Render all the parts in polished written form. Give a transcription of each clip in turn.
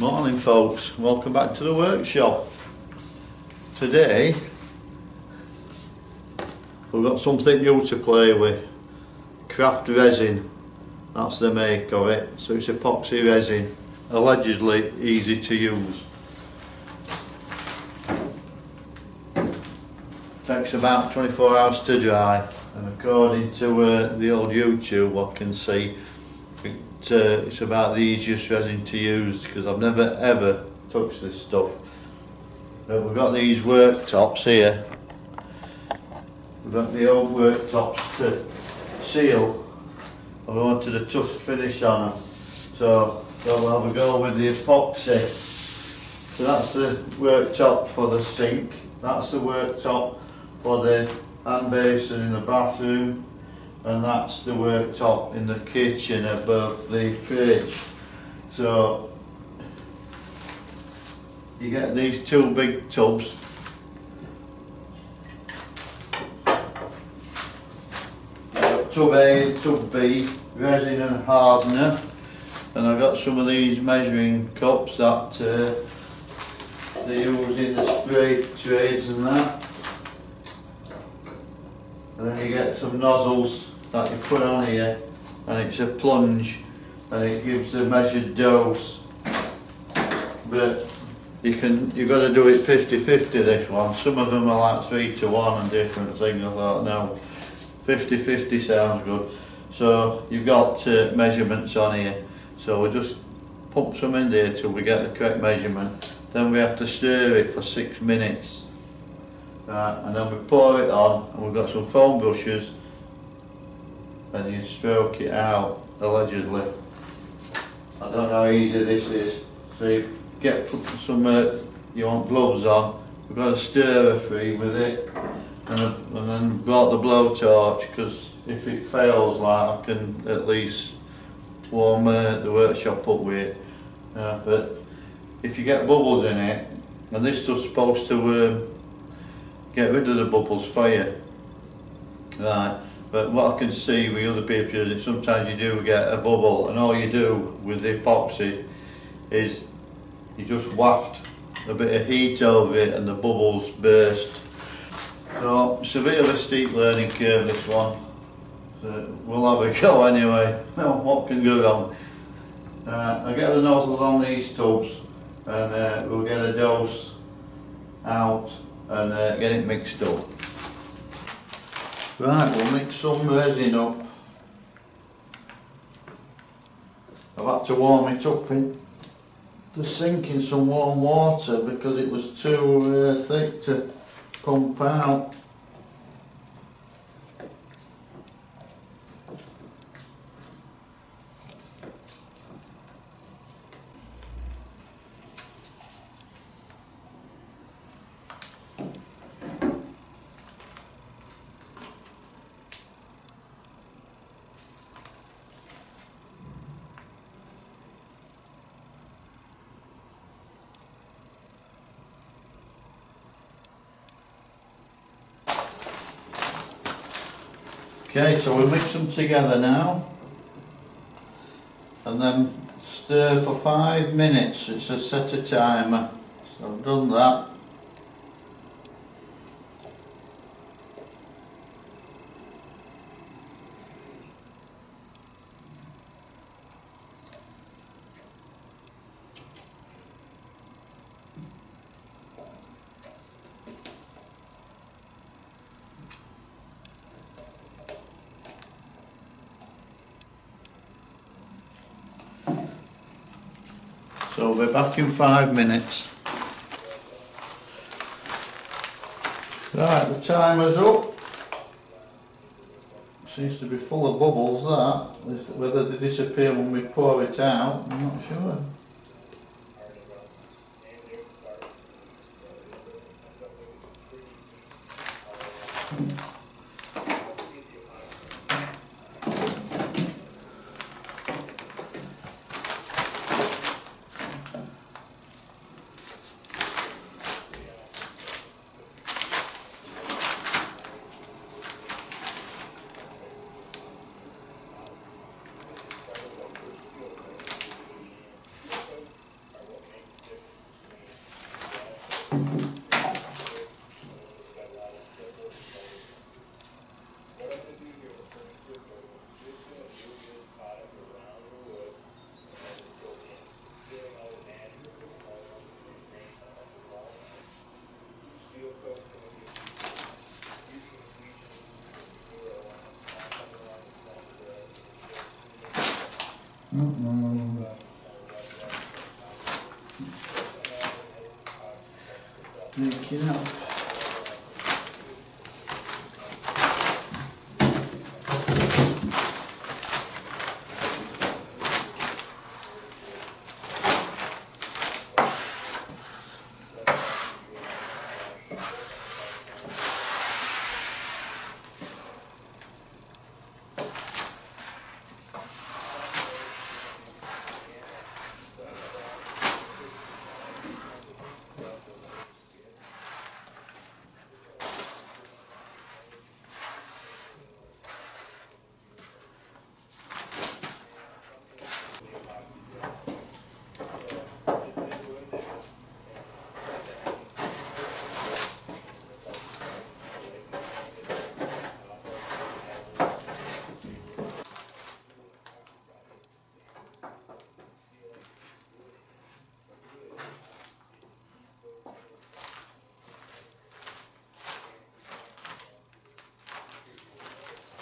Morning folks, welcome back to the workshop. Today we've got something new to play with. Craft resin, that's the make of it. So it's epoxy resin, allegedly easy to use. Takes about 24 hours to dry, and according to the old YouTube I can see it's about the easiest resin to use, because I've never ever touched this stuff. But we've got these worktops here. We've got the old worktops to seal, and we wanted a tough finish on them. So we'll have a go with the epoxy. So that's the worktop for the sink. That's the worktop for the hand basin in the bathroom. And that's the worktop in the kitchen above the fridge. So you get these two big tubs. Tub A and tub B, resin and hardener. And I've got some of these measuring cups that they use in the spray trays and that. And then you get some nozzles that you put on here, and it's a plunge and it gives the measured dose. But you've got to do it 50-50 this one. Some of them are like 3-to-1 and different things. I thought no, 50-50 sounds good. So you've got measurements on here. So we'll just pump some in there till we get the correct measurement. Then we have to stir it for 6 minutes. And then we pour it on, and we've got some foam brushes, and you stroke it out, allegedly. I don't know how easy this is. So you get some, you want gloves on, we've got a stirrer free with it, and then brought the blowtorch, because if it fails, like, I can at least warm the workshop up with it. But if you get bubbles in it, and this stuff's supposed to get rid of the bubbles for you. Right. But what I can see with other people is that sometimes you do get a bubble, and all you do with the epoxy is you just waft a bit of heat over it and the bubbles burst. So it's a bit of a steep learning curve, this one. So we'll have a go anyway. What can go wrong? I'll get the nozzles on these tubs, and we'll get a dose out and get it mixed up. Right, we'll mix some resin up. I've had to warm it up in the sink in some warm water because it was too thick to pump out. Okay, so we'll mix them together now, and then stir for 5 minutes. It's a set a timer, so I've done that. So we'll be back in 5 minutes. Right, the timer's up. Seems to be full of bubbles, that. Whether they disappear when we pour it out, I'm not sure. Making up.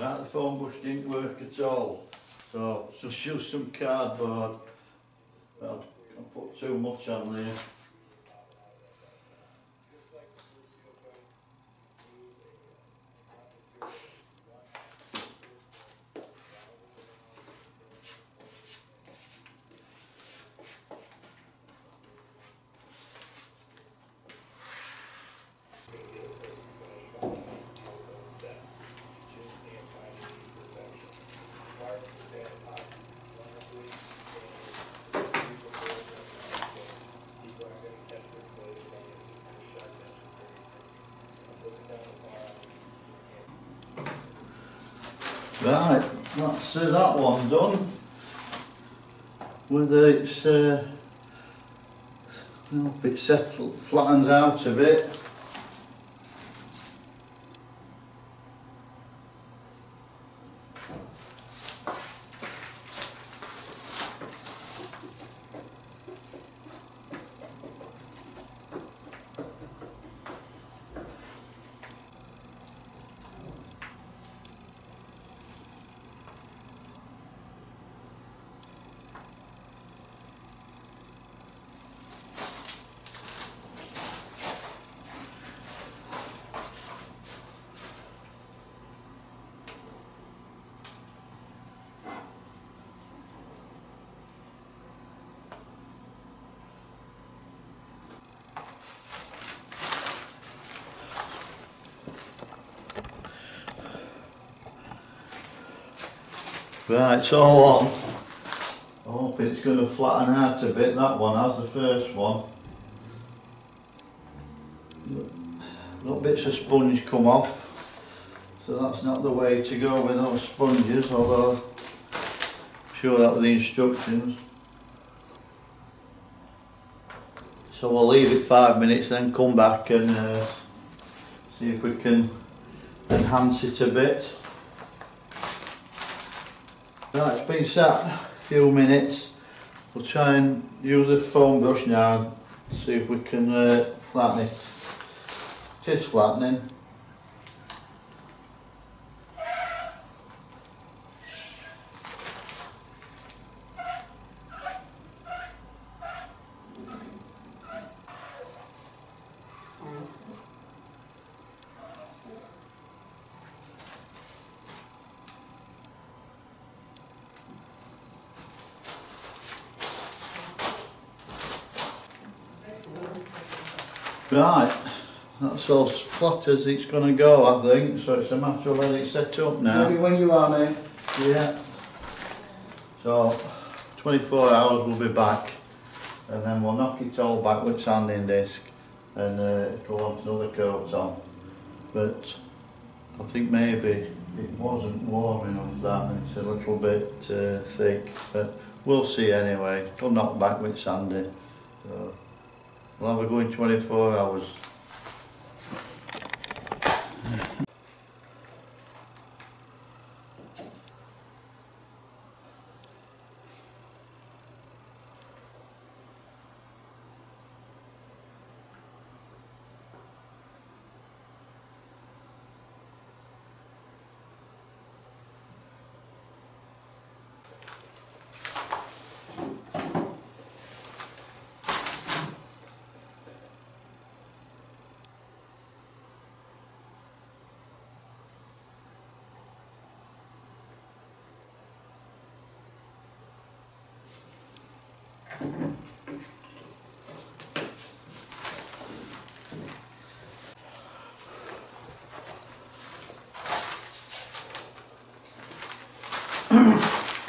Right, the phone bush didn't work at all, so just use some cardboard. Well, I put too much on there. Right, that's that one done. With its hope it settled, flattens out a bit. Right, it's all on. I hope it's going to flatten out a bit, that one has, the first one. Little bits of sponge come off, so that's not the way to go with those sponges, although I'm sure that was the instructions. So we'll leave it 5 minutes, then come back and see if we can enhance it a bit. Right, it's been sat a few minutes. We'll try and use the foam brush now, see if we can flatten it. It is flattening. Right, that's all as flat as it's going to go, I think, so it's a matter of letting it set up now. Ready when you are, mate. Yeah. So, 24 hours we'll be back, and then we'll knock it all back with sanding disc, and it'll want another coat on. But I think maybe it wasn't warm enough, that, and it's a little bit thick, but we'll see anyway. It'll knock back with sanding. So we'll have a go in 24 hours.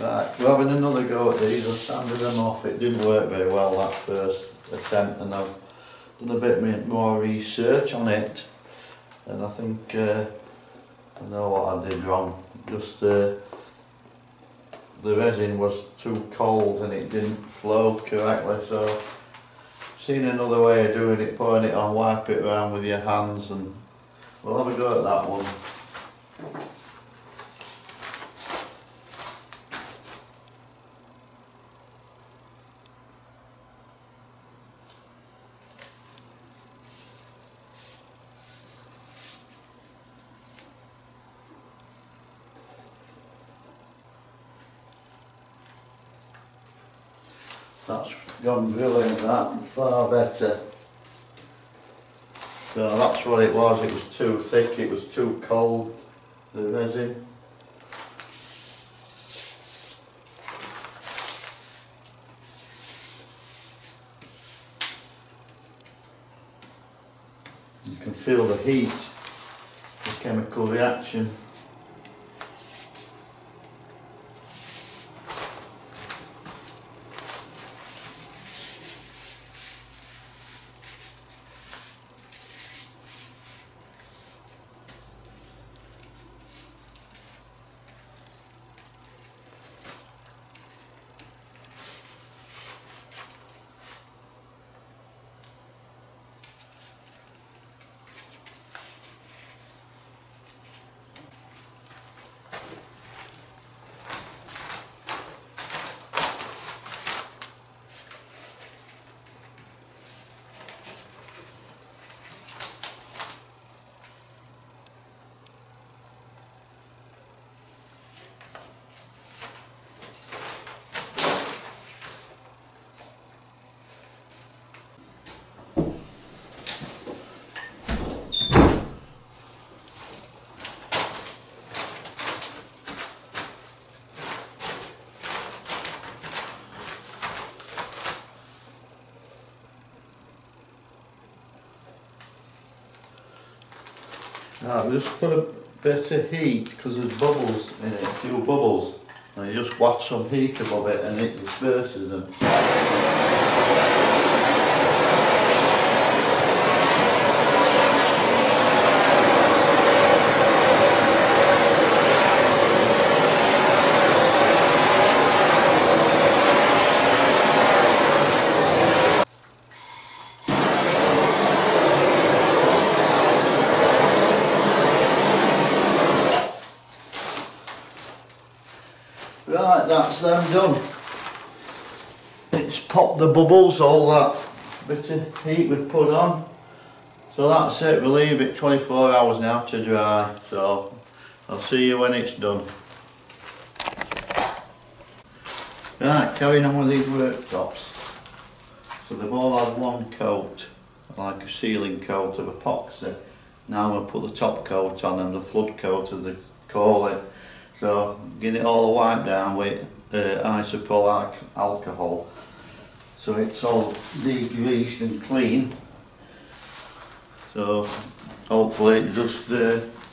Right, we're having another go at these. I sanded them off. It didn't work very well that first attempt, and I've done a bit more research on it, and I think I know what I did wrong. Just the resin was too cold and it didn't flow correctly, so seen another way of doing it, pouring it on, wipe it around with your hands, and we'll have a go at that one. That's gone brilliant, that, far better. So that's what it was too thick, it was too cold, the resin. You can feel the heat, the chemical reaction. Now we just put a bit of heat because there's bubbles in it, a few bubbles, and you just waft some heat above it and it disperses them. Right, that's them done. It's popped the bubbles, all that bit of heat we put on. So that's it, we'll leave it 24 hours now to dry. So I'll see you when it's done. Right, carrying on with these worktops. So they've all had one coat, like a sealing coat of epoxy. Now I'm going to put the top coat on them, the flood coat as they call it. So get it all wiped down with isopropyl alcohol, so it's all degreased and clean. So hopefully it just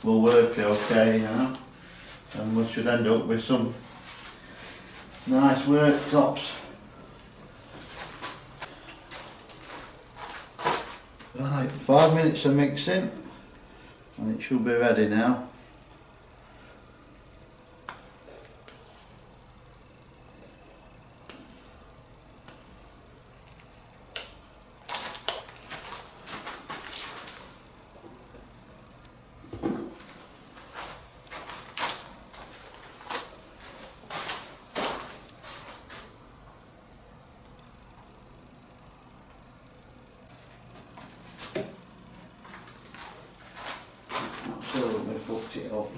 will work okay now, and we should end up with some nice worktops. Right, 5 minutes of mixing and it should be ready now. Absolutely fucked it up.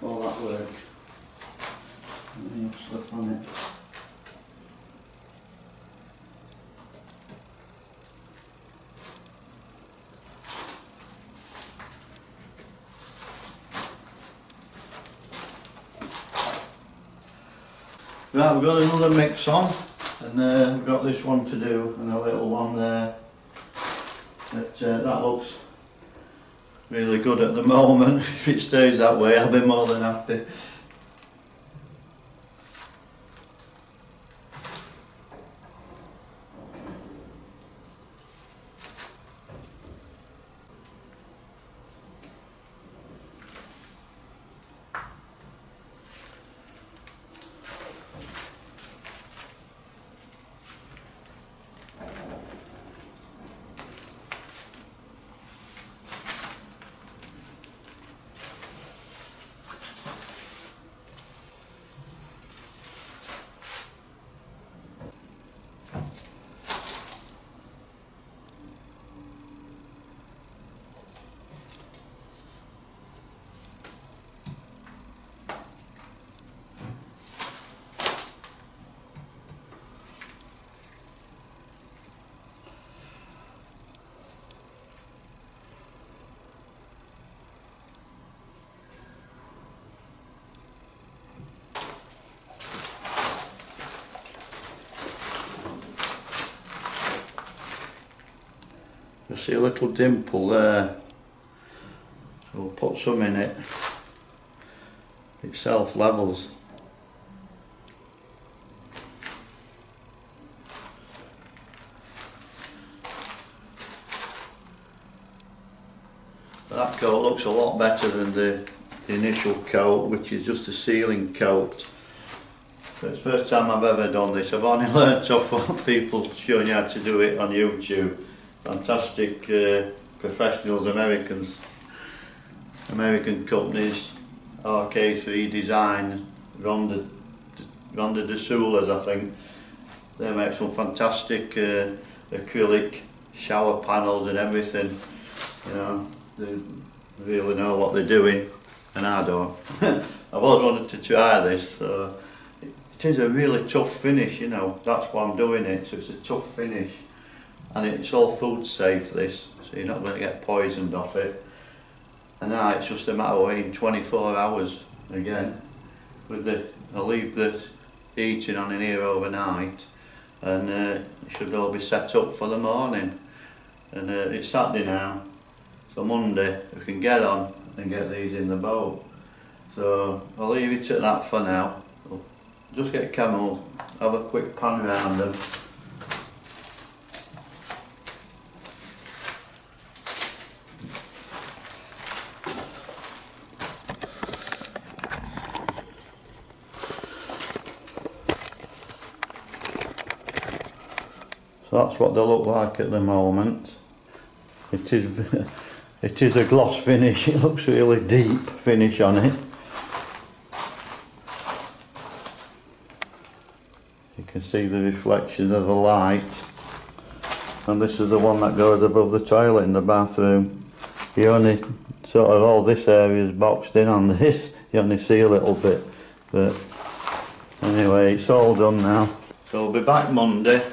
All that work. And stuff on it. Right, we've got another mix on, and we've got this one to do, and a little one there. That looks really good at the moment. If it stays that way, I'll be more than happy. see a little dimple there, so we'll put some in it. It self levels. That coat looks a lot better than the initial coat, which is just a sealing coat. So it's the first time I've ever done this. I've only learnt off people showing you how to do it on YouTube. Fantastic professionals, American companies, RK3 Design, Ronda de Soulas, I think. They make some fantastic acrylic shower panels and everything. You know, they really know what they're doing, and I don't. I've always wanted to try this. So it is a really tough finish, you know. That's why I'm doing it. So it's a tough finish, and it's all food safe. This, so you're not going to get poisoned off it. And now it's just a matter of waiting 24 hours again. I'll leave the heating on in here overnight, and it should all be set up for the morning. And it's Saturday now, so Monday we can get on and get these in the boat. So I'll leave it at that for now. I'll just get a camera, have a quick pan around them. So that's what they look like at the moment. It is a gloss finish. It looks really deep finish on it. You can see the reflection of the light. And this is the one that goes above the toilet in the bathroom. You only sort of, all this area is boxed in on this. You only see a little bit. But anyway, it's all done now. So we'll be back Monday.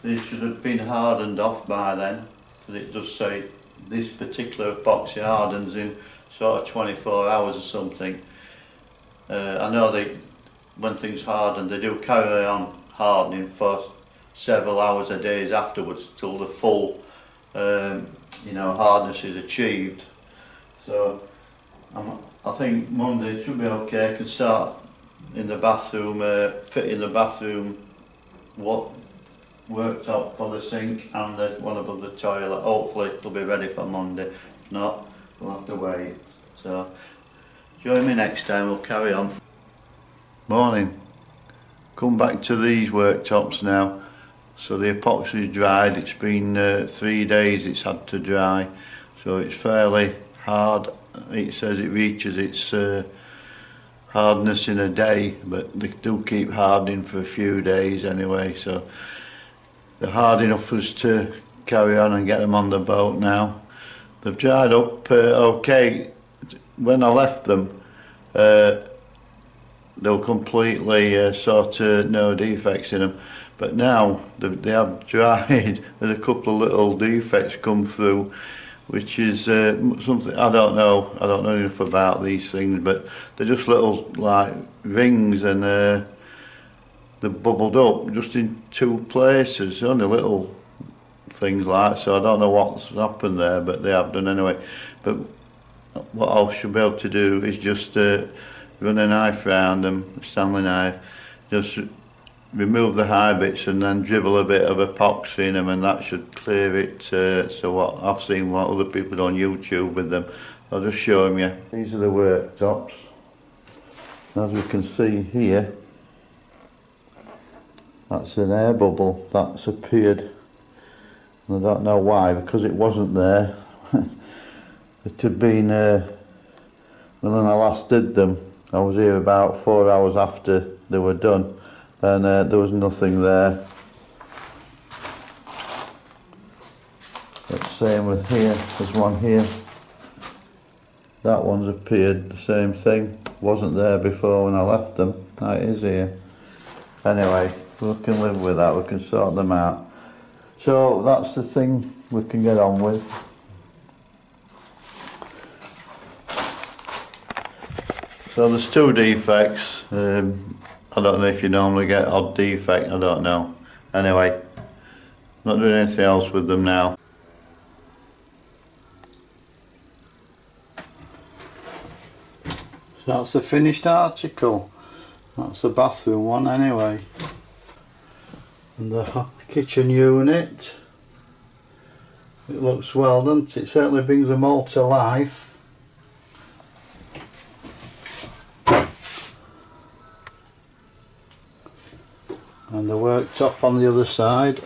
These should have been hardened off by then, because it does say this particular epoxy hardens in sort of 24 hours or something. I know that when things harden, they do carry on hardening for several hours or days afterwards till the full you know, hardness is achieved. So I think Monday should be okay. I can start in the bathroom, fit in the bathroom worktop for the sink and the one above the toilet. Hopefully it'll be ready for Monday. If not, we'll have to wait. So join me next time, we'll carry on. Morning. Come back to these worktops now. So the epoxy's dried. It's been 3 days it's had to dry, so it's fairly hard. It says it reaches its hardness in a day, but they do keep hardening for a few days anyway, so they're hard enough for us to carry on and get them on the boat now. They've dried up okay. When I left them, they were completely sort of no defects in them, but now they have dried. There's a couple of little defects come through, which is something I don't know enough about these things, but they're just little like rings, and they're bubbled up just in two places, only little things like, so I don't know what's happened there, but they have done anyway. But what I should be able to do is just run a knife round them, a Stanley knife, just remove the high bits and then dribble a bit of epoxy in them, and that should clear it. So what I've seen what other people do on YouTube with them, I'll just show them you. These are the worktops. As we can see here, that's an air bubble that's appeared, and I don't know why, because it wasn't there. It had been, when I last did them, I was here about 4 hours after they were done, and there was nothing there. But same with here, there's one here. That one's appeared, the same thing. Wasn't there before when I left them. Now it is here. Anyway, we can live with that, we can sort them out. So that's the thing we can get on with. So there's two defects. I don't know if you normally get odd defect, I don't know. Anyway, not doing anything else with them now. That's the finished article. That's the bathroom one anyway. And the kitchen unit. It looks well, doesn't it? It certainly brings them all to life. And the worktop on the other side.